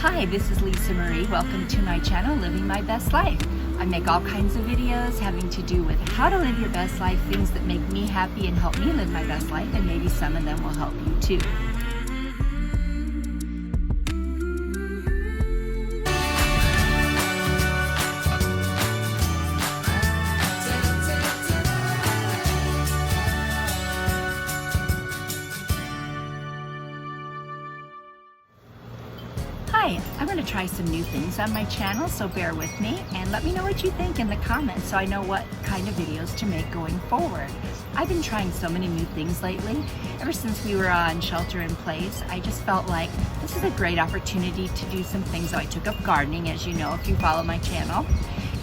Hi, this is Lisa Marie. Welcome to my channel, Living My Best Life. I make all kinds of videos having to do with how to live your best life, things that make me happy and help me live my best life, and maybe some of them will help you too. Hi, I'm going to try some new things on my channel, so bear with me and let me know what you think in the comments so I know what kind of videos to make going forward. I've been trying so many new things lately. Ever since we were on shelter in place, I just felt like this is a great opportunity to do some things. So I took up gardening, as you know, if you follow my channel,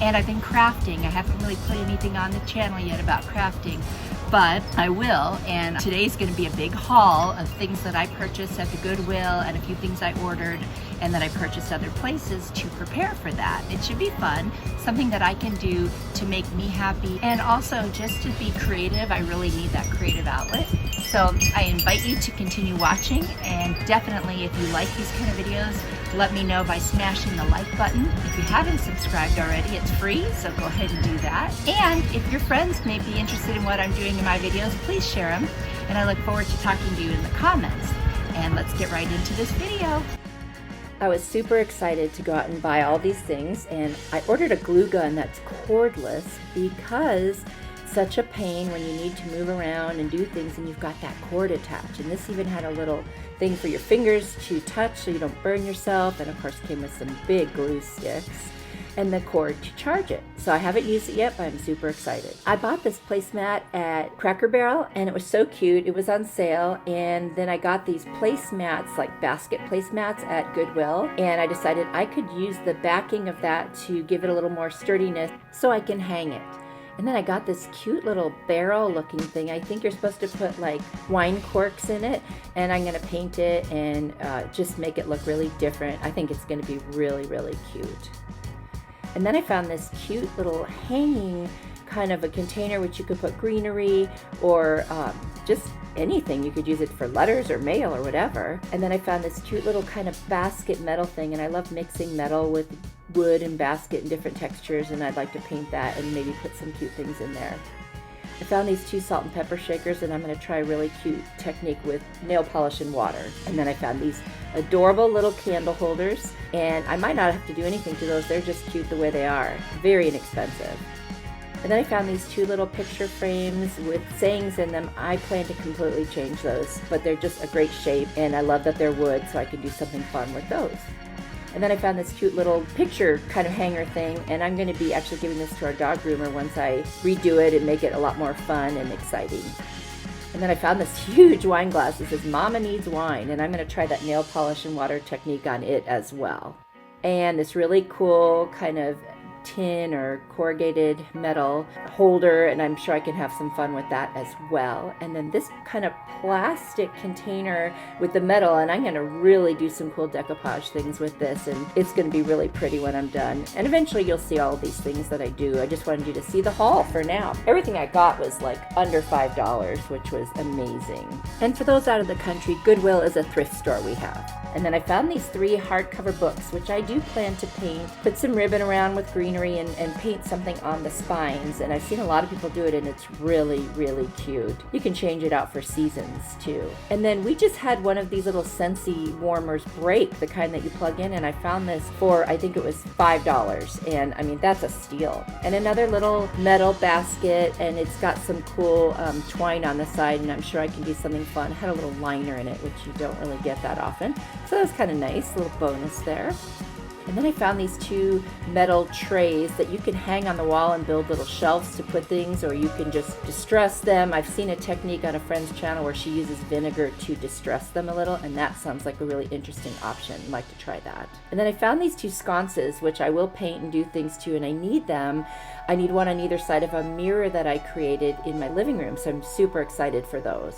and I've been crafting. I haven't really put anything on the channel yet about crafting, but I will, and today's going to be a big haul of things that I purchased at the Goodwill and a few things I ordered and that I purchased other places to prepare for that. It should be fun, something that I can do to make me happy and also just to be creative. I really need that creative outlet. So I invite you to continue watching, and definitely if you like these kind of videos, let me know by smashing the like button. If you haven't subscribed already, it's free, so go ahead and do that. And if your friends may be interested in what I'm doing in my videos, please share them. And I look forward to talking to you in the comments. And let's get right into this video. I was super excited to go out and buy all these things, and I ordered a glue gun that's cordless because it's such a pain when you need to move around and do things and you've got that cord attached. And this even had a little thing for your fingers to touch so you don't burn yourself, and of course came with some big glue sticks and the cord to charge it. So I haven't used it yet, but I'm super excited. I bought this placemat at Cracker Barrel and it was so cute. It was on sale, and then I got these placemats, like basket placemats at Goodwill, and I decided I could use the backing of that to give it a little more sturdiness so I can hang it. And then I got this cute little barrel looking thing. I think you're supposed to put like wine corks in it, and I'm gonna paint it and just make it look really different. I think it's gonna be really, really cute. And then I found this cute little hanging kind of a container which you could put greenery or just anything. You could use it for letters or mail or whatever. And then I found this cute little kind of basket metal thing, and I love mixing metal with wood and basket and different textures, and I'd like to paint that and maybe put some cute things in there. I found these 2 salt and pepper shakers, and I'm going to try a really cute technique with nail polish and water. And then I found these adorable little candle holders, and I might not have to do anything to those. They're just cute the way they are. Very inexpensive. And then I found these 2 little picture frames with sayings in them. I plan to completely change those, but they're just a great shape, and I love that they're wood, so I can do something fun with those. And then I found this cute little picture kind of hanger thing, and I'm going to be actually giving this to our dog groomer once I redo it and make it a lot more fun and exciting. And then I found this huge wine glass that says Mama Needs Wine, and I'm going to try that nail polish and water technique on it as well. And this really cool kind of tin or corrugated metal holder, and I'm sure I can have some fun with that as well. And then this kind of plastic container with the metal, and I'm going to really do some cool decoupage things with this, and it's going to be really pretty when I'm done. And eventually you'll see all of these things that I do. I just wanted you to see the haul for now. Everything I got was like under $5, which was amazing. And for those out of the country, Goodwill is a thrift store we have. And then I found these 3 hardcover books, which I do plan to paint, put some ribbon around with greenery and paint something on the spines. And I've seen a lot of people do it, and it's really, really cute. You can change it out for seasons too. And then we just had one of these little Scentsy warmers break, the kind that you plug in, and I found this for, I think it was $5. And I mean, that's a steal. And another little metal basket, and it's got some cool twine on the side, and I'm sure I can do something fun. It had a little liner in it, which you don't really get that often. So that's kind of nice, a little bonus there. And then I found these 2 metal trays that you can hang on the wall and build little shelves to put things, or you can just distress them. I've seen a technique on a friend's channel where she uses vinegar to distress them a little, and that sounds like a really interesting option. I'd like to try that. And then I found these 2 sconces, which I will paint and do things to, and I need them. I need one on either side of a mirror that I created in my living room, so I'm super excited for those.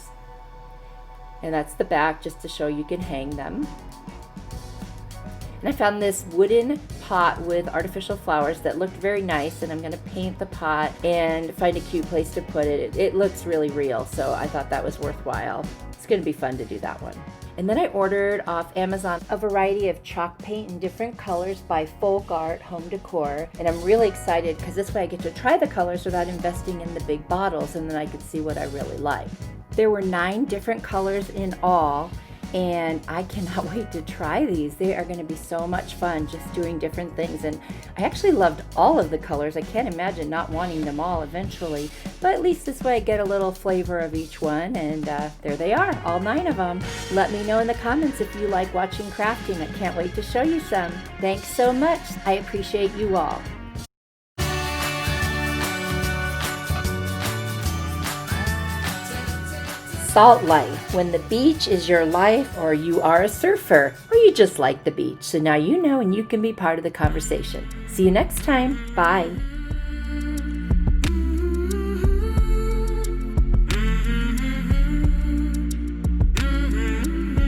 And that's the back, just to show you can hang them. And I found this wooden pot with artificial flowers that looked very nice, and I'm going to paint the pot and find a cute place to put it. It looks really real, so I thought that was worthwhile. It's going to be fun to do that one. And then I ordered off Amazon a variety of chalk paint in different colors by Folk Art Home Decor. And I'm really excited because this way I get to try the colors without investing in the big bottles, and then I could see what I really like. There were 9 different colors in all, and I cannot wait to try these. They are going to be so much fun just doing different things, and I actually loved all of the colors. I can't imagine not wanting them all eventually, but at least this way I get a little flavor of each one, and there they are, all 9 of them. Let me know in the comments if you like watching crafting. I can't wait to show you some. Thanks so much. I appreciate you all. Salt life, when the beach is your life, or you are a surfer, or you just like the beach. So now you know, and you can be part of the conversation. See you next time. Bye.